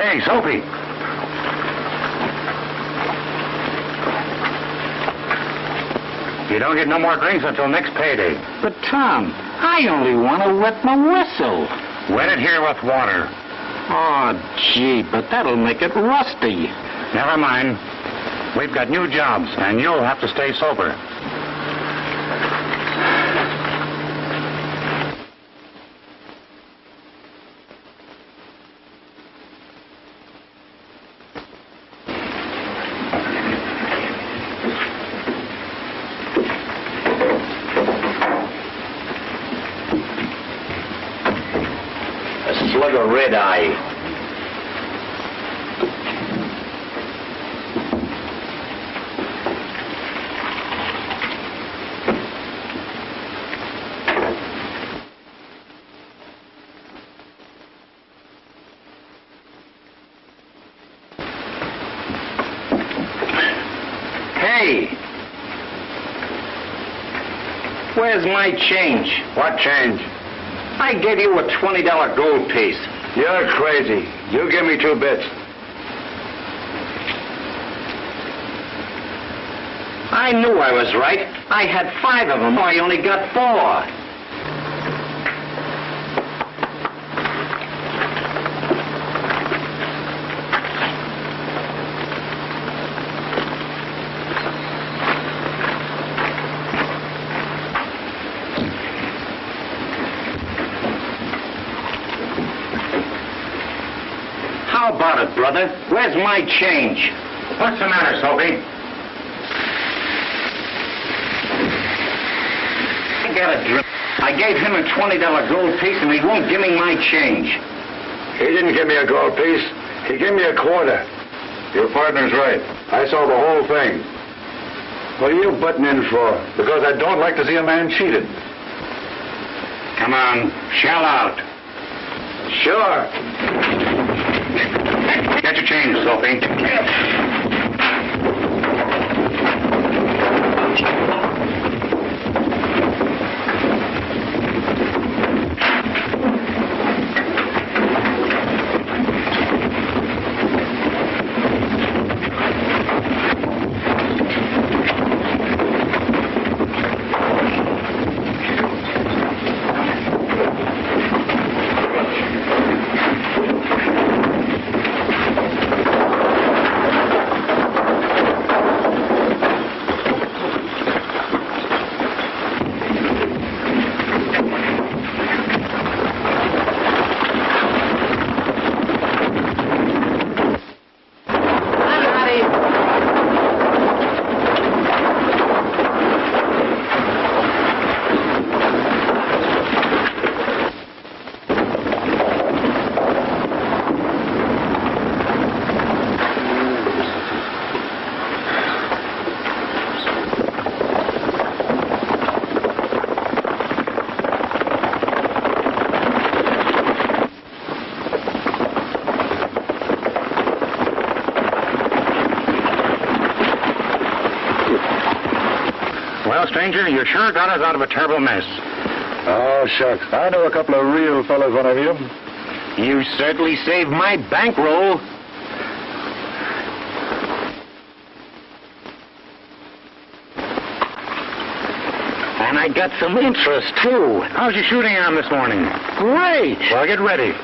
Hey, Soapy. You don't get no more drinks until next payday. But, Tom, I only want to wet my whistle. Wet it here with water. Oh, gee, but that'll make it rusty. Never mind. We've got new jobs, and you'll have to stay sober. Slug of red eye. Hey! Where's my change? What change? I gave you a $20 gold piece. You're crazy. You give me 2 bits. I knew I was right. I had 5 of them. I only got 4. How about it, brother? Where's my change? What's the matter, Soapy? I got a drink. I gave him a $20 gold piece, and he won't give me my change. He didn't give me a gold piece. He gave me a quarter. Your partner's right. I saw the whole thing. What are you butting in for? Because I don't like to see a man cheated. Come on, shell out. Sure. Get your change, Soapy. Well, stranger, you sure got us out of a terrible mess. Oh, shucks. I know a couple of real fellas when I meet 'em. You certainly saved my bankroll. And I got some interest, too. How's your shooting arm this morning? Great. Well, get ready.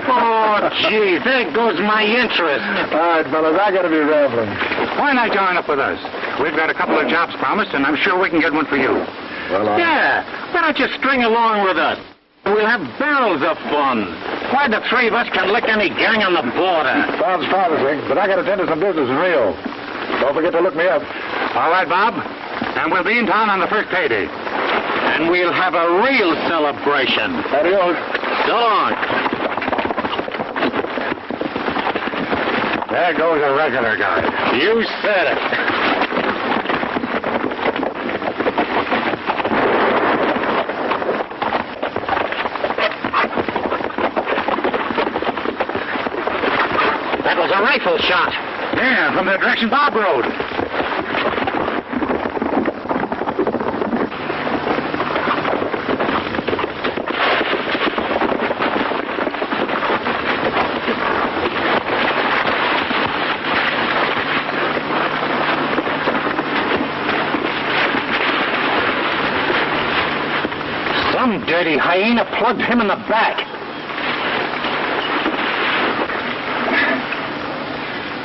Oh, gee, there goes my interest. All right, fellas, I gotta be rambling. Why not join up with us? We've got a couple of jobs promised, and I'm sure we can get one for you. Well, Yeah, why don't you string along with us? We'll have barrels of fun. Why, the 3 of us can lick any gang on the border. sounds promising, but I gotta attend to some business in Rio. Don't forget to look me up. All right, Bob. And we'll be in town on the first payday. And we'll have a real celebration. Adios. So long. There goes a regular guy. You said it. That was a rifle shot. Yeah, from the direction Bob rode. Some dirty hyena plugged him in the back.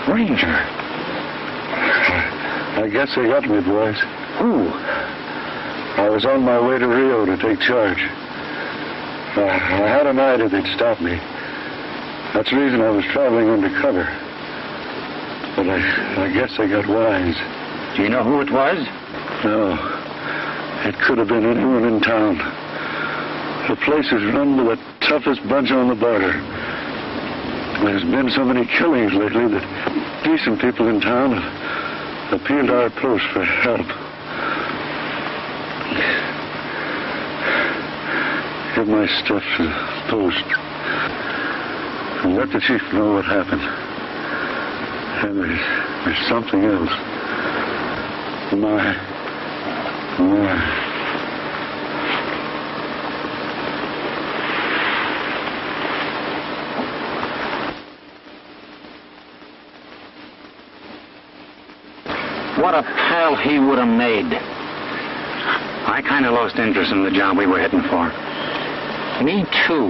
Ranger. I guess they got me, boys. Who? I was on my way to Rio to take charge. I had an idea they'd stop me. That's the reason I was traveling undercover. But I guess I got wise. Do you know who it was? No. It could have been anyone in town. The place is run by the toughest bunch on the border. There's been so many killings lately that decent people in town have appealed to our post for help. Give my stuff to the post. And let the chief know what happened. And there's something else. My. What a pal he would have made. I kind of lost interest in the job we were heading for. Me too.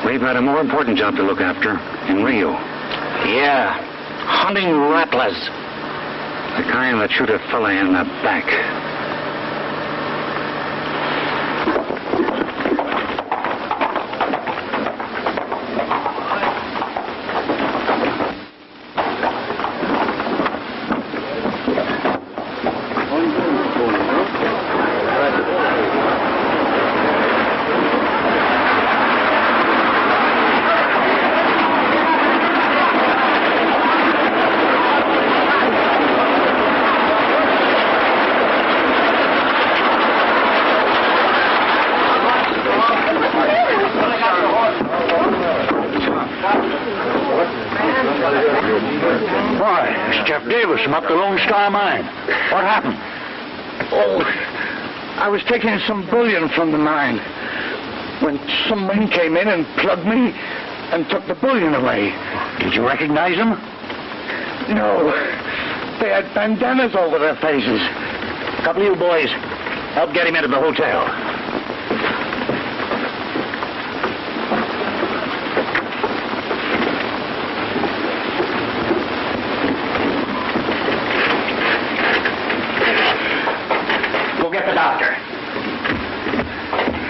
We've got a more important job to look after in Rio. Yeah, hunting rattlers. The kind that shoot a fella in the back. Up the Lone Star Mine. What happened? Oh, I was taking some bullion from the mine when some men came in and plugged me and took the bullion away. Did you recognize them? No. They had bandanas over their faces. A couple of you boys, help get him into the hotel.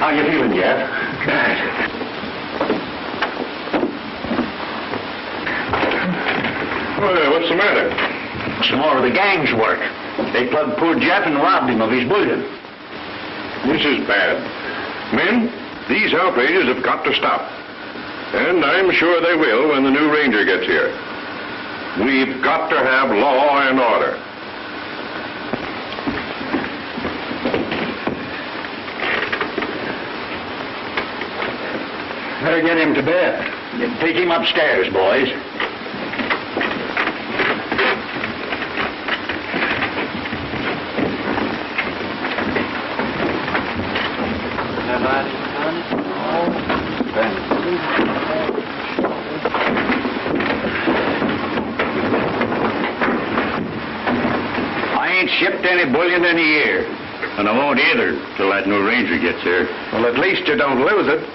How you feeling, Jeff? Bad. Well, what's the matter? Some more of the gang's work. They plugged poor Jeff and robbed him of his bullion. This is bad. Men, these outrages have got to stop. And I'm sure they will when the new ranger gets here. We've got to have law and order. Better get him to bed. Take him upstairs, boys. I ain't shipped any bullion in a year. And I won't either till that new ranger gets here. Well, at least you don't lose it.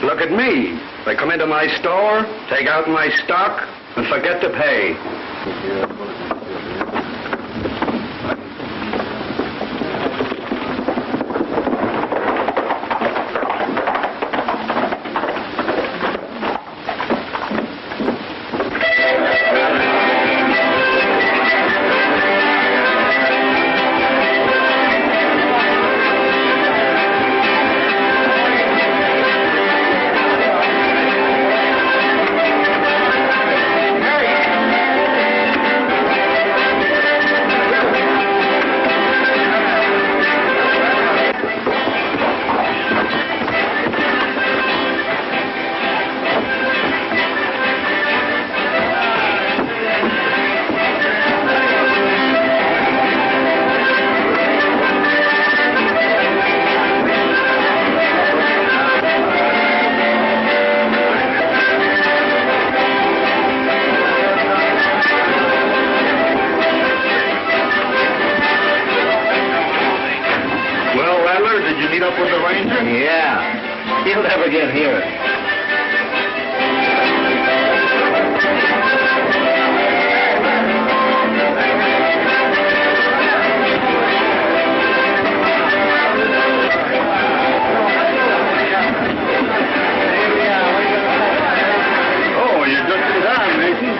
Look at me. They come into my store, take out my stock, and forget to pay. meet up with the ranger? Yeah. He'll never get here. Oh, you're just in time, Mason.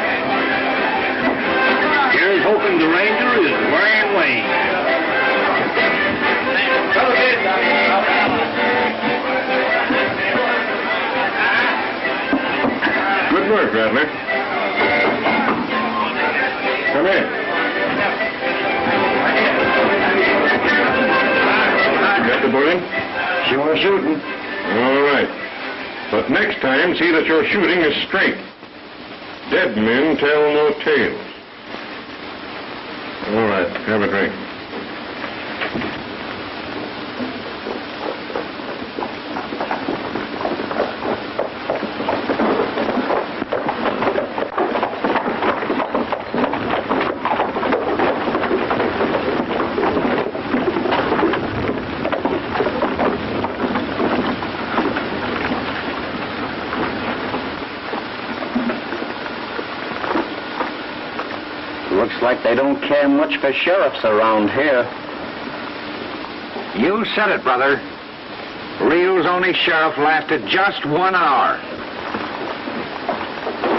Here's hoping the ranger is wearing wings. Good work, Rattler. Come in. Got the bullion? Sure shooting. All right. But next time, see that your shooting is straight. Dead men tell no tales. All right, have a drink. Looks like they don't care much for sheriffs around here. You said it, brother. Rio's only sheriff lasted just 1 hour.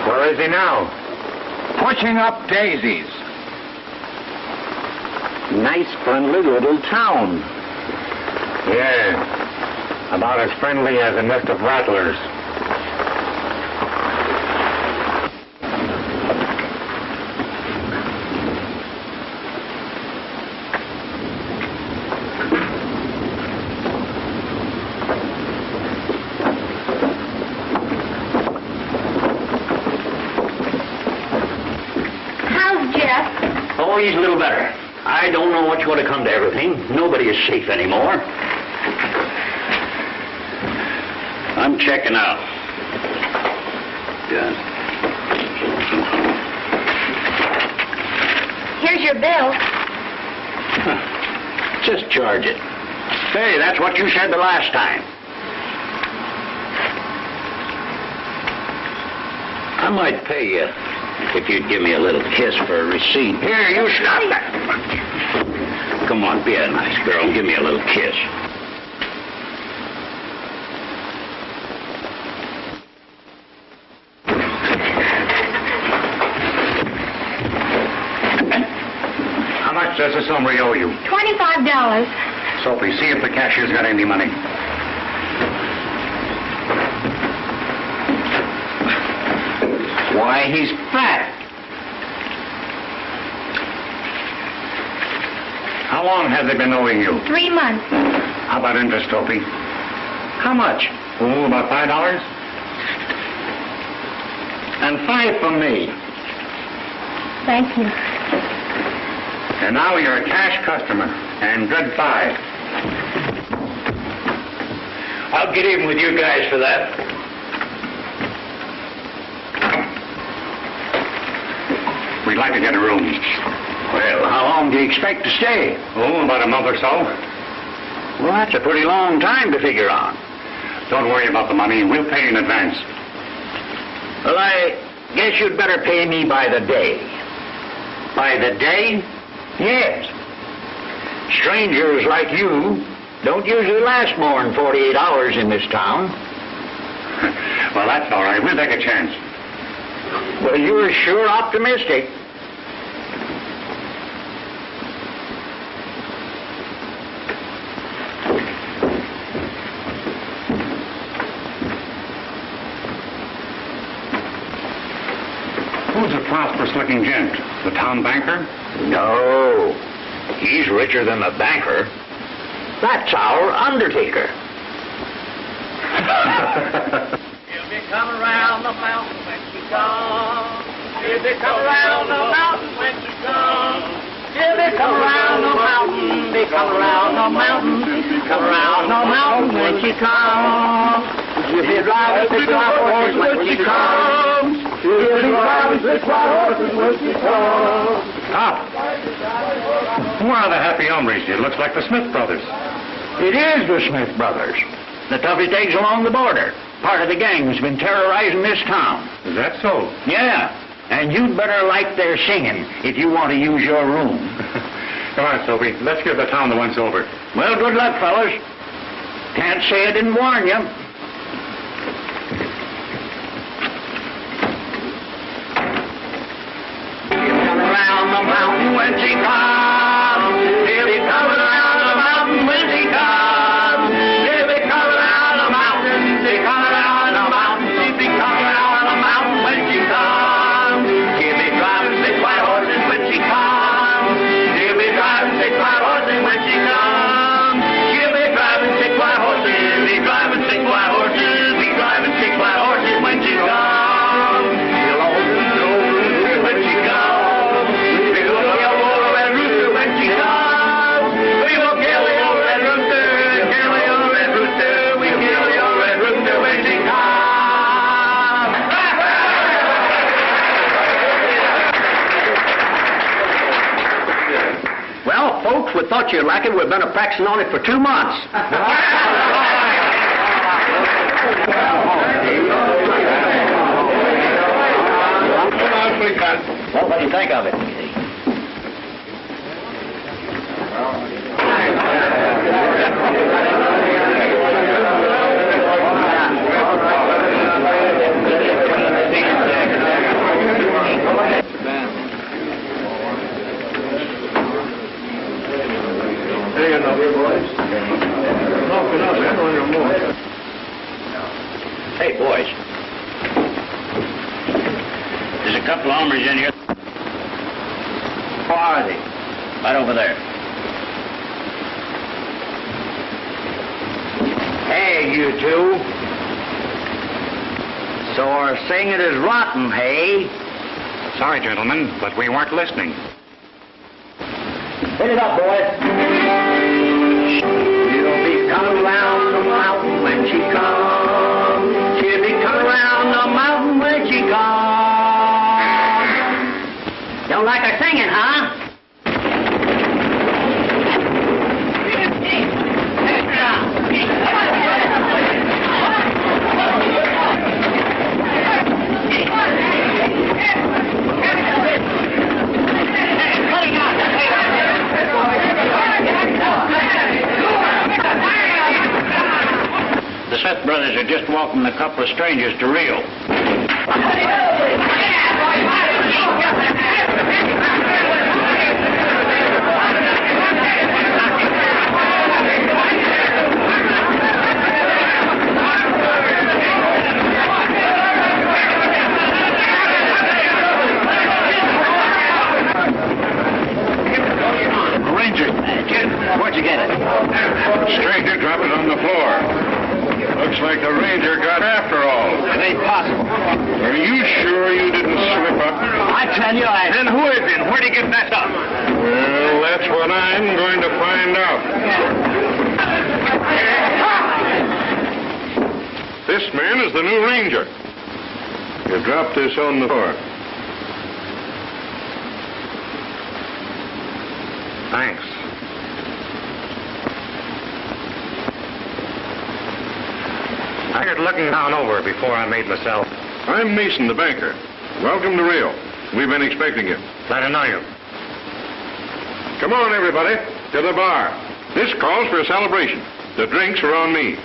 Where is he now? Pushing up daisies. Nice, friendly little town. Yeah. About as friendly as a nest of rattlers. He's a little better. I don't know what's going to come to everything. Nobody is safe anymore. I'm checking out. Yeah. Here's your bill. Just charge it. Hey, that's what you said the last time. I might pay you if you'd give me a little kiss for a receipt. Here, you stop that. Come on, be a nice girl and give me a little kiss. How much does this hombre owe you? $25. Soapy, see if the cashier's got any money. Why, he's fat. How long have they been owing you? 3 months. How about interest, Soapy? How much? Oh, about $5? And $5 from me. Thank you. And now you're a cash customer. And goodbye. I'll get even with you guys for that. We'd like to get a room. Well, how long do you expect to stay? Oh, about a month or so. Well, that's a pretty long time to figure on. Don't worry about the money. We'll pay in advance. Well, I guess you'd better pay me by the day. By the day? Yes. Strangers like you don't usually last more than 48 hours in this town. Well, that's all right. We'll take a chance. Well, you're sure optimistic. Who's a prosperous-looking gent? The town banker? No. He's richer than the banker. That's our undertaker. She'll be coming around the mountain when she comes. She'll be coming around the mountain when she comes. She'll be coming around the mountain. Be coming around the mountain. Come around the mountain when she comes. She'll be driving 6 white horses when she comes. She'll be driving 6 white horses when she comes. Stop. Who are the happy hombres? It looks like the Smith brothers. It is the Smith brothers. The toughest eggs along the border. Part of the gang's been terrorizing this town. Is that so? Yeah, and you'd better like their singing if you want to use your room. Come on, Soapy. Let's give the town the once over. Well, good luck, fellas. Can't say I didn't warn you. He'll come around the mountain when she comes. He'll be coming around the mountain when she comes. He'll be coming around the mountain. He'll be coming around the mountain. She'll be coming around the mountain when she comes. She'll be driving 6 white horses when she comes. She'll be driving 6 white horses when she comes. She'll be driving 6 white horses. Be driving 6 white horses. Be driving 6 white horses when she comes. She'll open when she comes. We will kill the old red rooster when she comes. We will kill the old red rooster. Kill the old red rooster. We kill the old red rooster when she comes. Well, folks, we thought you'd like it. We've been practicing on it for 2 months. Well, what do you think of it? Hey, boys. There's a couple of hombres in here. Who are they? Right over there. Hey, you two. So our singing is rotten, hey? Sorry, gentlemen, but we weren't listening. Hit it up, boys. She'll be coming round the mountain when she comes. She'll be coming round the mountain when she comes. Don't like her singing, huh? The Smith brothers are just welcoming a couple of strangers to Rio. Ranger, where'd you get it? Stranger dropped it on the floor. Looks like the ranger got after all. It ain't possible. Are you sure you didn't slip up? I tell you, Then who is it? Where'd he get messed up? Well, that's what I'm going to find out. This man is the new ranger. You dropped this on the floor. Thanks. I got looking down over before I made myself. I'm Mason, the banker. Welcome to Rio. We've been expecting you. Glad to know you. Come on, everybody, to the bar. This calls for a celebration. The drinks are on me.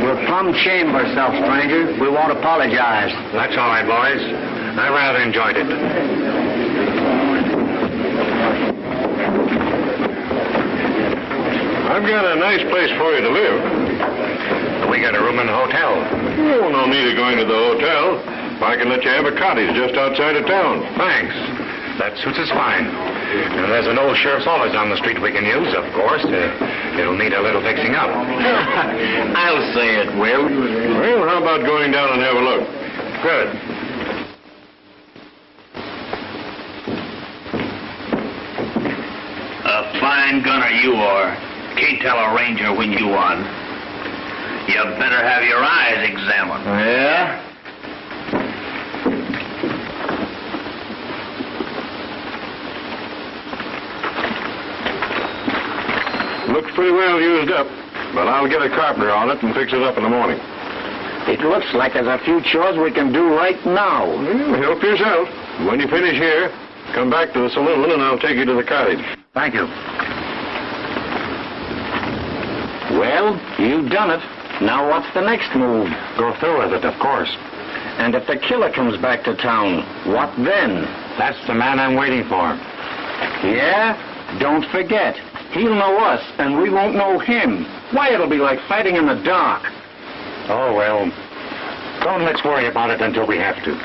We're plumb ashamed of ourselves, stranger. We won't apologize. That's all right, boys. I rather enjoyed it. I've got a nice place for you to live. We got a room in the hotel. Oh, no need of going to the hotel. I can let you have a cottage just outside of town. Thanks. That suits us fine. And there's an old sheriff's office on the street we can use, of course. It'll need a little fixing up. I'll say it will. Well, how about going down and have a look? Good. tell a ranger when you won. You better have your eyes examined. Yeah? Looks pretty well used up, but I'll get a carpenter on it and fix it up in the morning. It looks like there's a few chores we can do right now. Well, help yourself. When you finish here, come back to the saloon and I'll take you to the cottage. Thank you. Well, you've done it. Now what's the next move? Go through with it, of course. And if the killer comes back to town, what then? That's the man I'm waiting for. Yeah? Don't forget. He'll know us, and we won't know him. Why, it'll be like fighting in the dark. Oh, well, let's worry about it until we have to.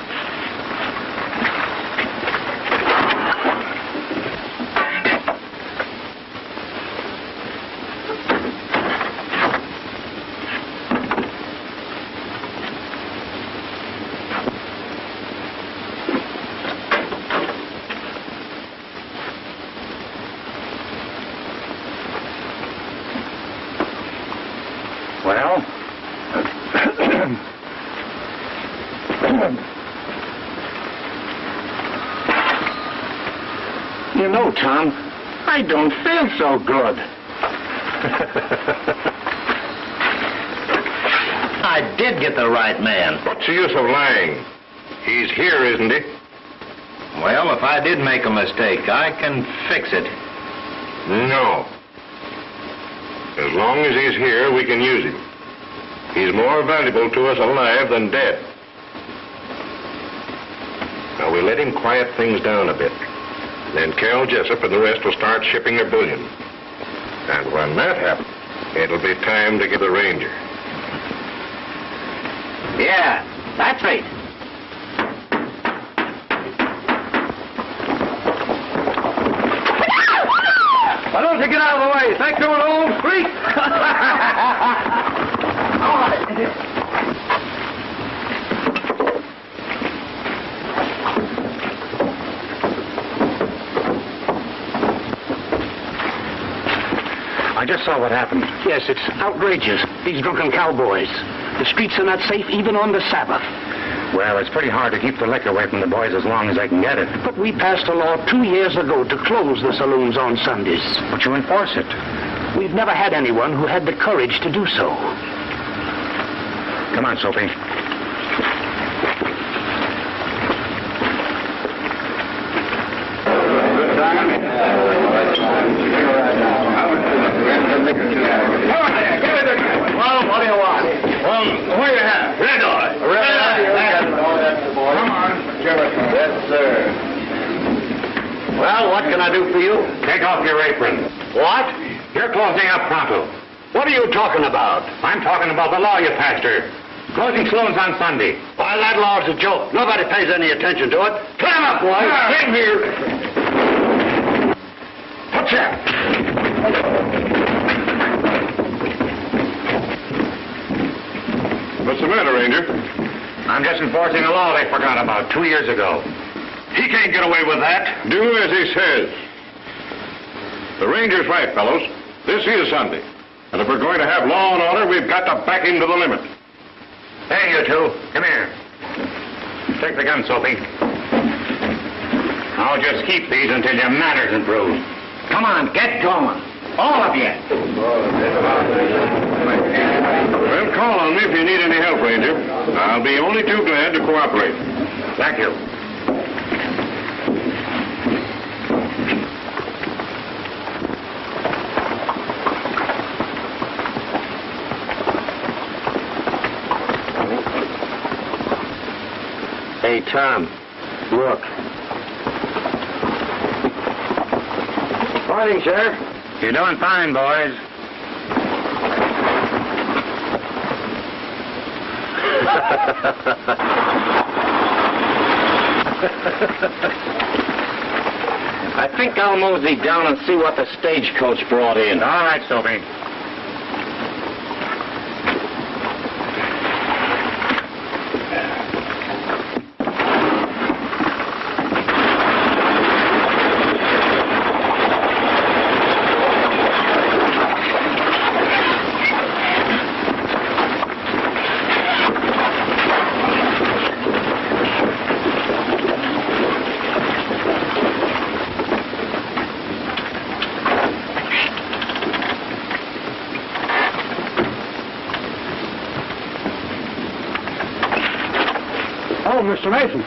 Well, you know, Tom, I don't feel so good. I did get the right man. What's the use of lying? He's here, isn't he? Well, if I did make a mistake, I can fix it. No. As long as he's here, we can use him. He's more valuable to us alive than dead. Now, we let him quiet things down a bit. Then Cal Jessup and the rest will start shipping their bullion. And when that happens, it'll be time to get the ranger. Yeah, that's right. Why don't you get out of the way? Think you're an old freak? All right. I just saw what happened. Yes, it's outrageous. These drunken cowboys. The streets are not safe even on the Sabbath. Well, it's pretty hard to keep the liquor away from the boys as long as they can get it. But we passed a law 2 years ago to close the saloons on Sundays. But you enforce it. We've never had anyone who had the courage to do so. Come on, Sophie. Well, what do you want? Well, what do you have? Red eye. Come on. Yes, sir. Well, what can I do for you? Take off your apron. What? You're closing up pronto. What are you talking about? I'm talking about the law you passed her. Closing saloons on Sunday. Why, that law's a joke. Nobody pays any attention to it. Climb up, boys. Get here. What's that? What's the matter, Ranger? I'm just enforcing a law they forgot about 2 years ago. He can't get away with that. Do as he says. The ranger's right, fellows. This is Sunday. And if we're going to have law and order, we've got to back him to the limit. Hey, you two. Come here. Take the gun, Sophie. I'll just keep these until your manners improve. Come on, get going. All of you. Well, call on me if you need any help, Ranger. I'll be only too glad to cooperate. Thank you. Hey, Tom, look. Morning, Sheriff. You're doing fine, boys. I think I'll mosey down and see what the stagecoach brought in. All right, Sophie. Oh, Mr. Mason.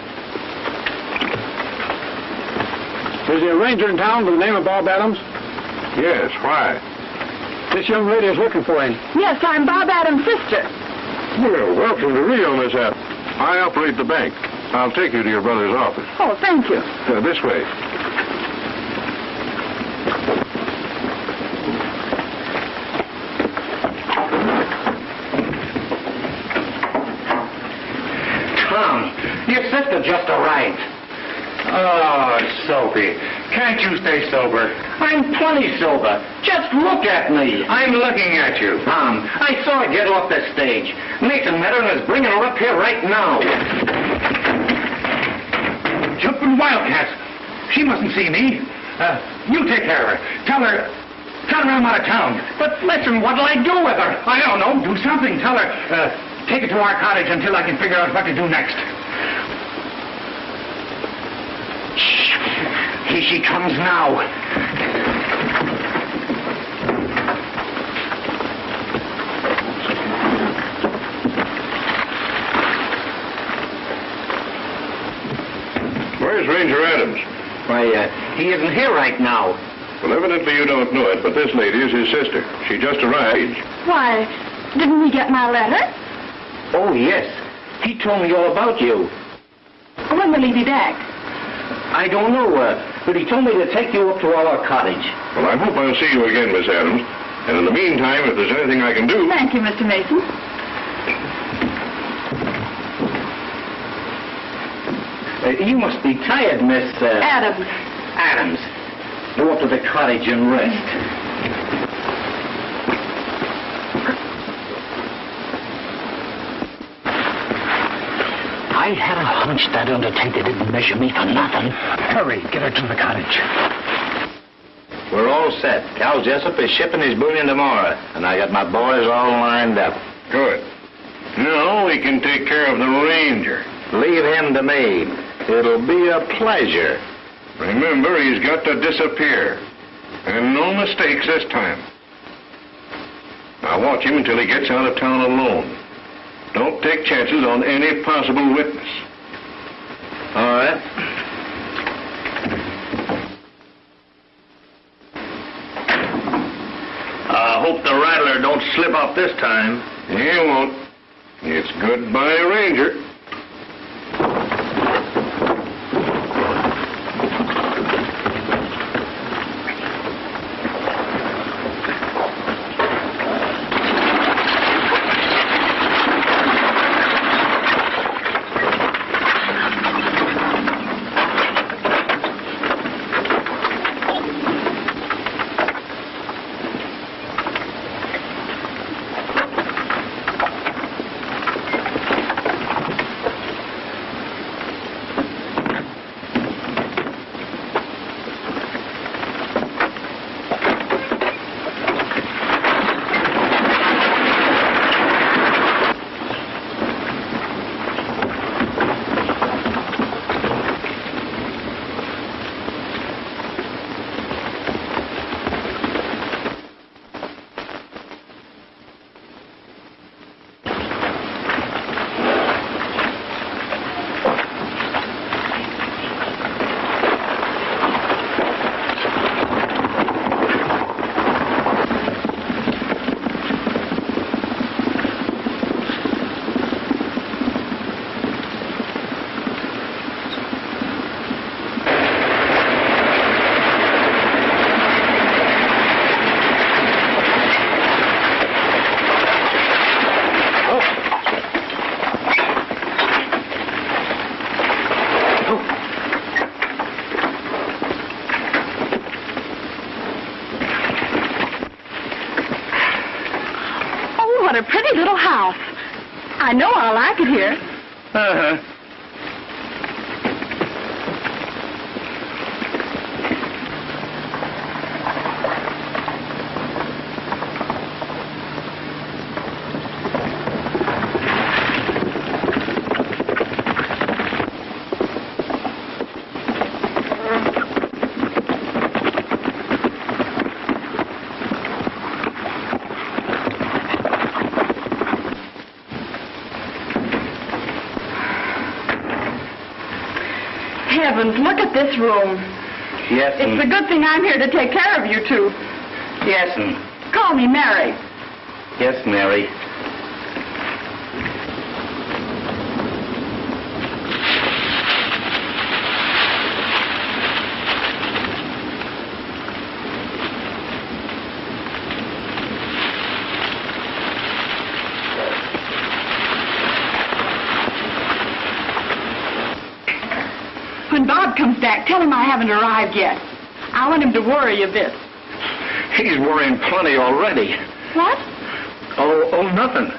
Is there a ranger in town by the name of Bob Adams? Yes, why? This young lady is looking for him. Yes, I'm Bob Adams' sister. Well, welcome to Rio, Miss Adams. I operate the bank. I'll take you to your brother's office. Oh, thank you. This way. Tom, your sister just arrived. Oh, Soapy, can't you stay sober? I'm plenty sober. Just look at me. I'm looking at you. Tom, I saw her get off the stage. Mason met her and is bringing her up here right now. Jumping wildcats. She mustn't see me. You take care of her. Tell her I'm out of town. But listen, what'll I do with her? I don't know. Do something. Tell her, take her to our cottage until I can figure out what to do next. Shh. Here she comes now. Where's Ranger Adams? Why, he isn't here right now. Well, evidently you don't know it, but this lady is his sister. She just arrived. Why, didn't he get my letter? Oh, yes. He told me all about you. When will he be back? I don't know, but he told me to take you up to our cottage. Well, I hope I'll see you again, Miss Adams. And in the meantime, if there's anything I can do... Thank you, Mr. Mason. You must be tired, Miss... Adams. Adams. Go up to the cottage and rest. I had a hunch that undertaker didn't measure me for nothing. Hurry, get her to the cottage. We're all set. Cal Jessup is shipping his bullion tomorrow, and I got my boys all lined up. Good. Now we can take care of the ranger. Leave him to me. It'll be a pleasure. Remember, he's got to disappear. And no mistakes this time. Now watch him until he gets out of town alone. Don't take chances on any possible witness. All right. I hope the Rattler don't slip up this time. He won't. It's goodbye, Ranger. What a pretty little house. I know I'll like it here. Uh-huh. heavens, look at this room. Yes, It's a good thing I'm here to take care of you two. Yes, Call me Mary. Yes, Mary. When Bob comes back, tell him I haven't arrived yet. I want him to worry a bit. He's worrying plenty already. What? Oh, nothing.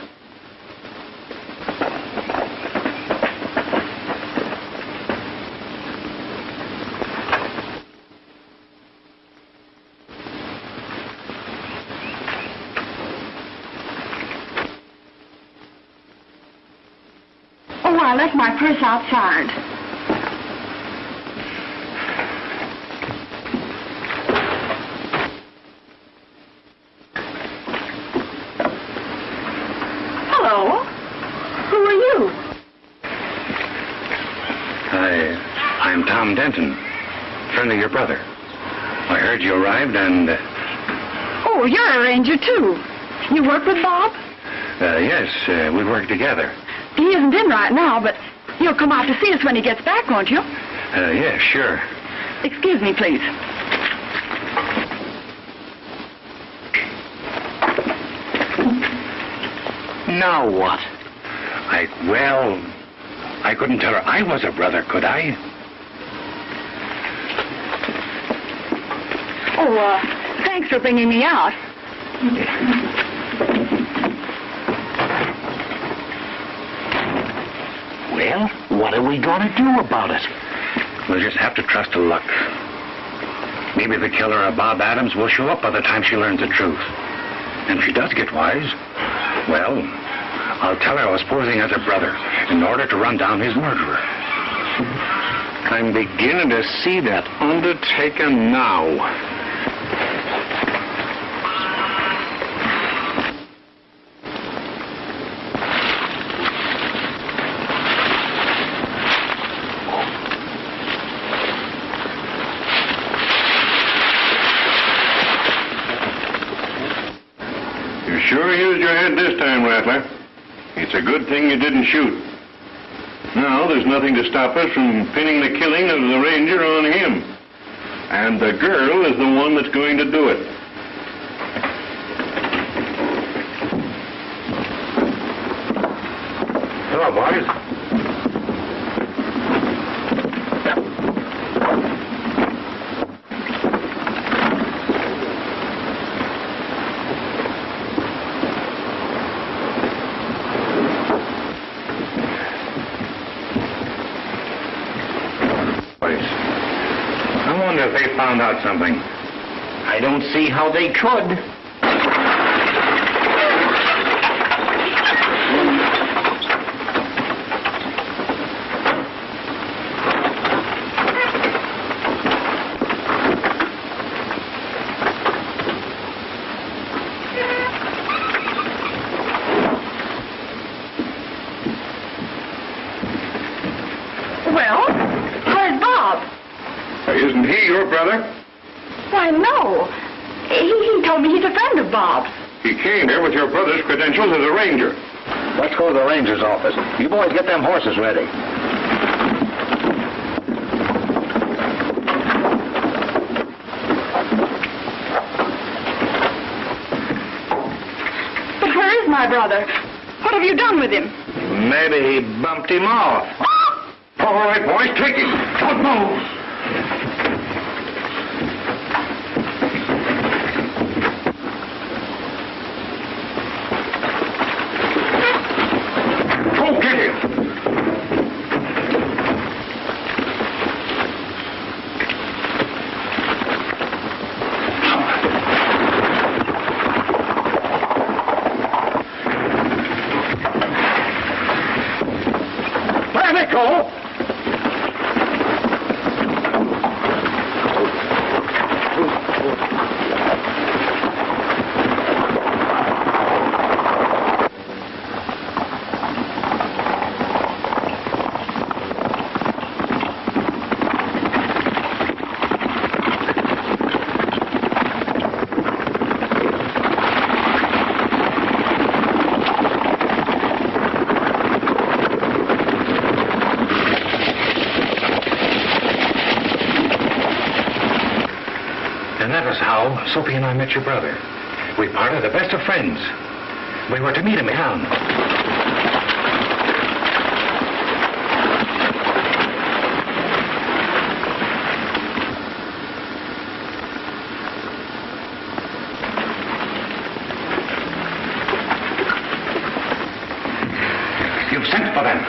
Oh, I left my purse outside. Hello. Who are you? I'm Tom Denton, friend of your brother. I heard you arrived and... Oh, you're a ranger, too. You work with Bob? yes, we work together. He isn't in right now, but you'll come out to see us when he gets back, won't you? Yeah, sure. Excuse me, please. Now what? I couldn't tell her I was a brother, could I? Oh, thanks for bringing me out. Well, what are we going to do about it? We'll just have to trust to luck. Maybe the killer of Bob Adams will show up by the time she learns the truth. And if she does get wise, well, I'll tell her I was posing as a brother in order to run down his murderer. I'm beginning to see that undertaken now. Sure used your head this time, Rattler. It's a good thing you didn't shoot. Now, there's nothing to stop us from pinning the killing of the ranger on him. And the girl is the one that's going to do it. Hello, boys. I wonder if they found out something. I don't see how they could. Well, where's Bob? Isn't he your brother? Why, no. He told me he's a friend of Bob's. He came here with your brother's credentials as a ranger. Let's go to the ranger's office. You boys get them horses ready. But where is my brother? What have you done with him? Maybe he bumped him off. All right, boys, take him. Don't move. Go get him. Let it go. how Sophie and I met your brother. We parted the best of friends. We were to meet him in town. You've sent for them.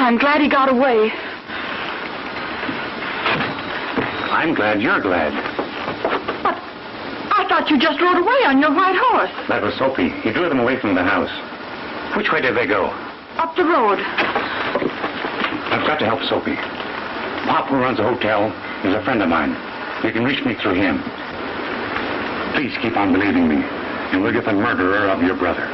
I'm glad he got away. I'm glad you're glad. But I thought you just rode away on your white horse. That was Sophie. He drew them away from the house. Which way did they go? Up the road. I've got to help Sophie. Pop, who runs the hotel, is a friend of mine. You can reach me through him. Please keep on believing me, and we'll get the murderer of your brother.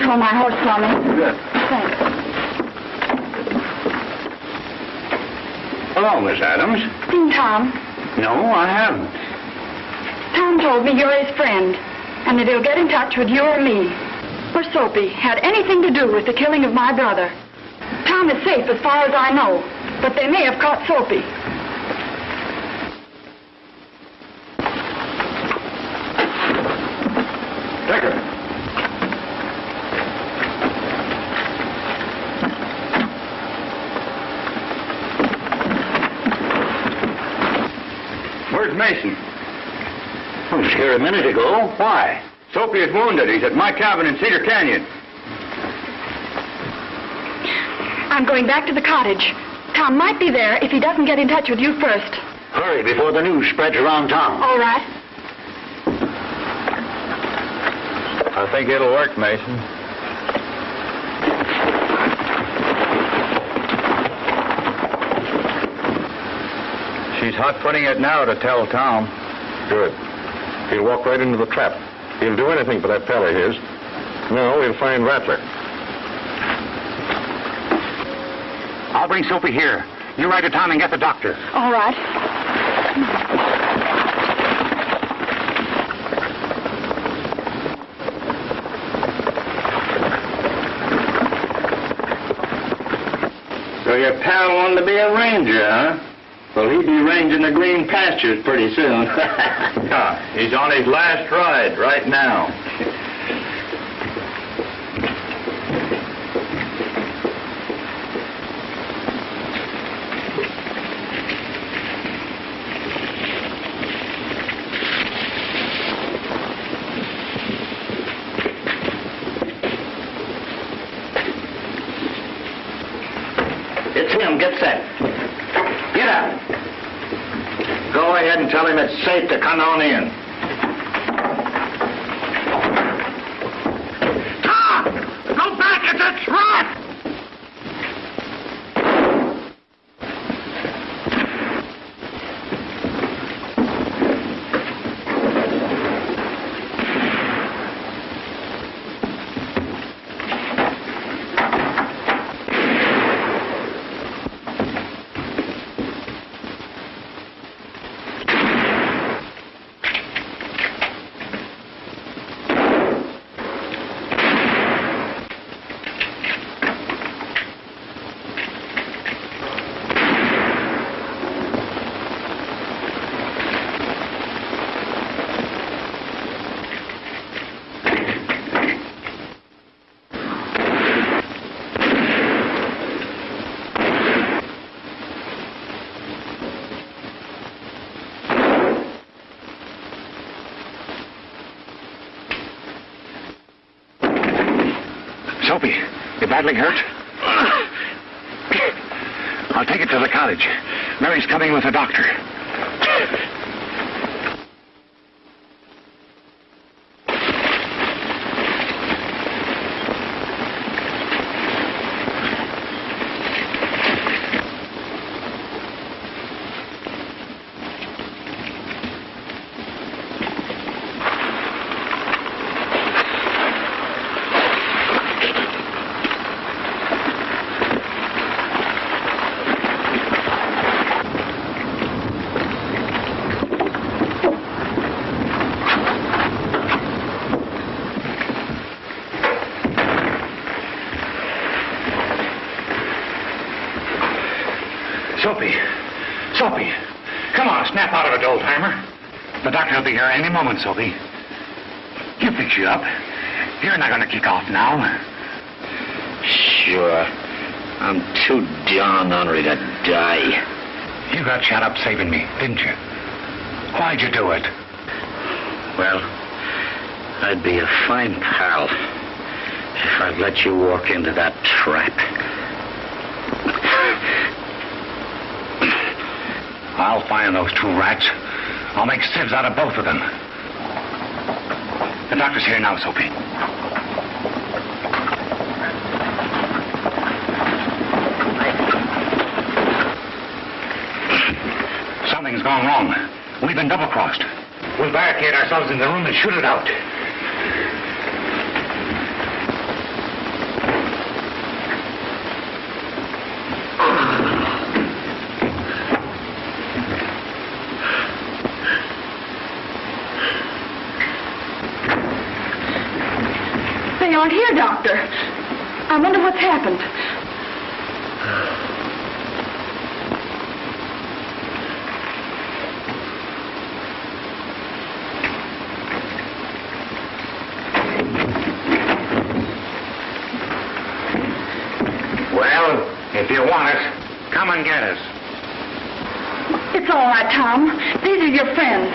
For my horse, Tommy. Good. Thanks. Hello, Miss Adams. Seen Tom? No, I haven't. Tom told me you're his friend, and that he'll get in touch with you or me. Or Sophie had anything to do with the killing of my brother. Tom is safe as far as I know, but they may have caught Sophie. Decker. Where's Mason? I was here a minute ago. Why? Sophie is wounded. He's at my cabin in Cedar Canyon. I'm going back to the cottage. Tom might be there if he doesn't get in touch with you first. Hurry before the news spreads around town. All right. I think it'll work, Mason. She's hot-footing it now to tell Tom. Good. He'll walk right into the trap. He'll do anything for that pal of his. No, he'll find Rattler. I'll bring Sophie here. You ride to town and get the doctor. All right. So your pal wanted to be a ranger, huh? Well, he'd be ranging the green pastures pretty soon. He's on his last ride right now. It's him. Get set. Get up. Go ahead and tell him it's safe to come on in. Tom! Go back! It's a trap! Soapy, you badly hurt? I'll take it to the cottage. Mary's coming with a doctor. Soapy. Come on, snap out of it, old-timer. The doctor will be here any moment, Soapy. You fix you up. You're not going to kick off now. Sure. I'm too darn hungry to die. You got shut up saving me, didn't you? Why'd you do it? Well, I'd be a fine pal if I'd let you walk into that trap. I'll find those two rats. I'll make sieves out of both of them. The doctor's here now, Soapy. Something's gone wrong. We've been double-crossed. We'll barricade ourselves in the room and shoot it out. They aren't here, Doctor. I wonder what's happened. Well, if you want us, come and get us. It's all right, Tom. These are your friends.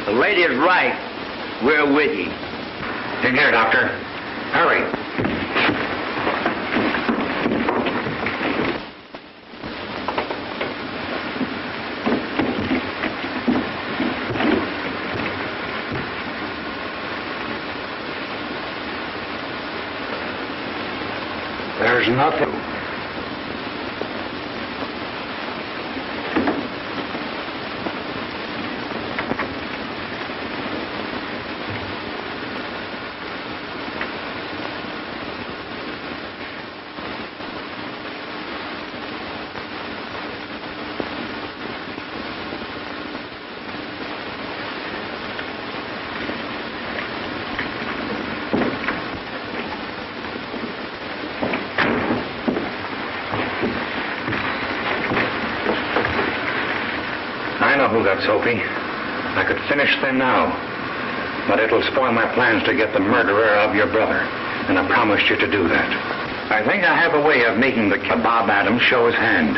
The lady's right. We're with you. In here, Doctor. Hurry. There's nothing. I know who got Soapy. I could finish them now. But it'll spoil my plans to get the murderer of your brother. And I promised you to do that. I think I have a way of making the Bob Adams show his hand.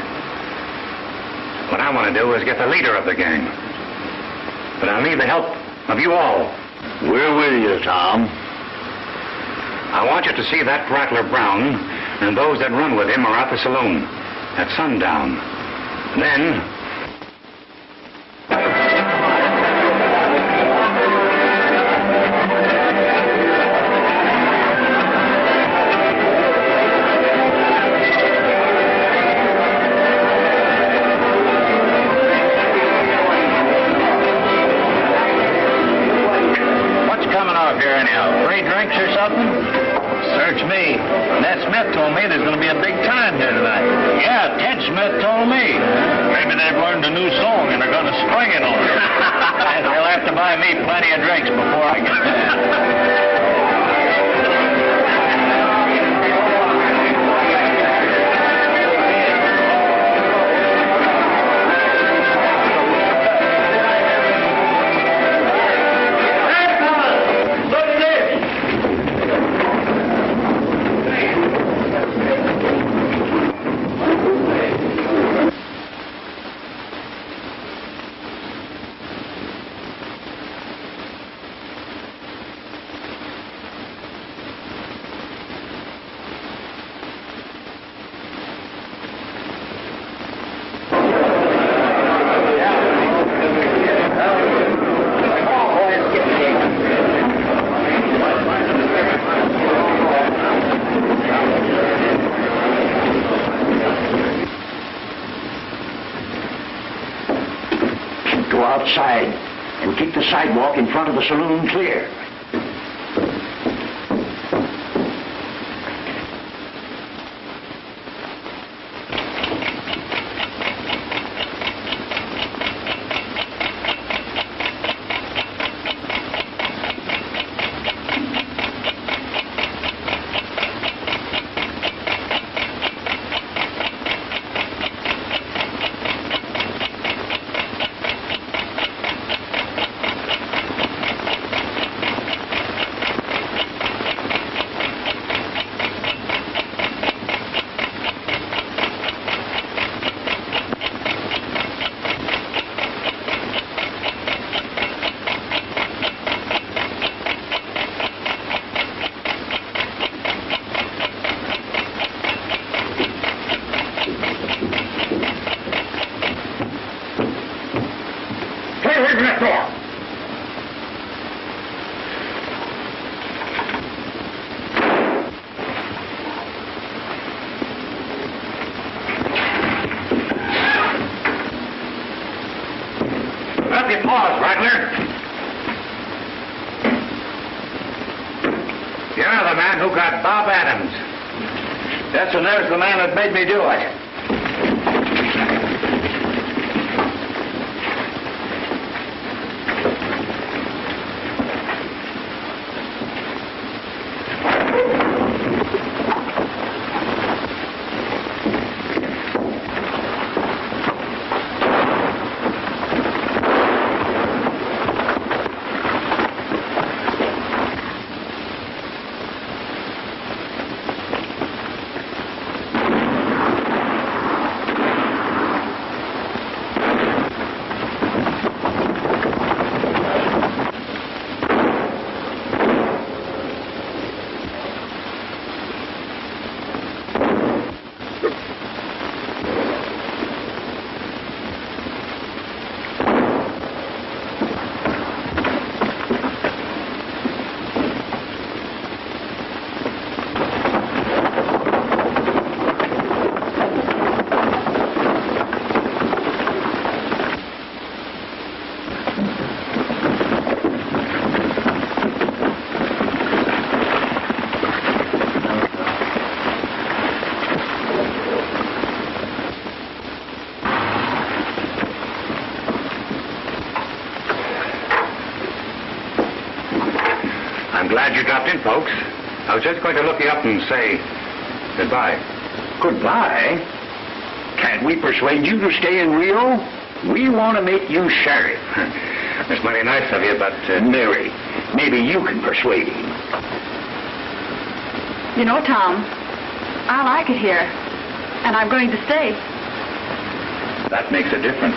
What I want to do is get the leader of the gang. But I'll need the help of you all. We're with you, Tom. I want you to see that Rattler Brown and those that run with him are at the saloon at sundown. Then... Search me. Ned Smith told me there's going to be a big time here tonight. Yeah, Ted Smith told me. Maybe they've learned a new song and they're going to spring it on us. They'll have to buy me plenty of drinks before I get there. outside and keep the sidewalk in front of the saloon clear. Pause, Rattler. You're the man who got Bob Adams. Yes, and there's the man that made me do it. Glad you dropped in, folks. I was just going to look you up and say goodbye. Goodbye? Can't we persuade you to stay in Rio? We want to make you sheriff. That's mighty nice of you, but... Mary, maybe you can persuade him. You know, Tom, I like it here, and I'm going to stay. That makes a difference.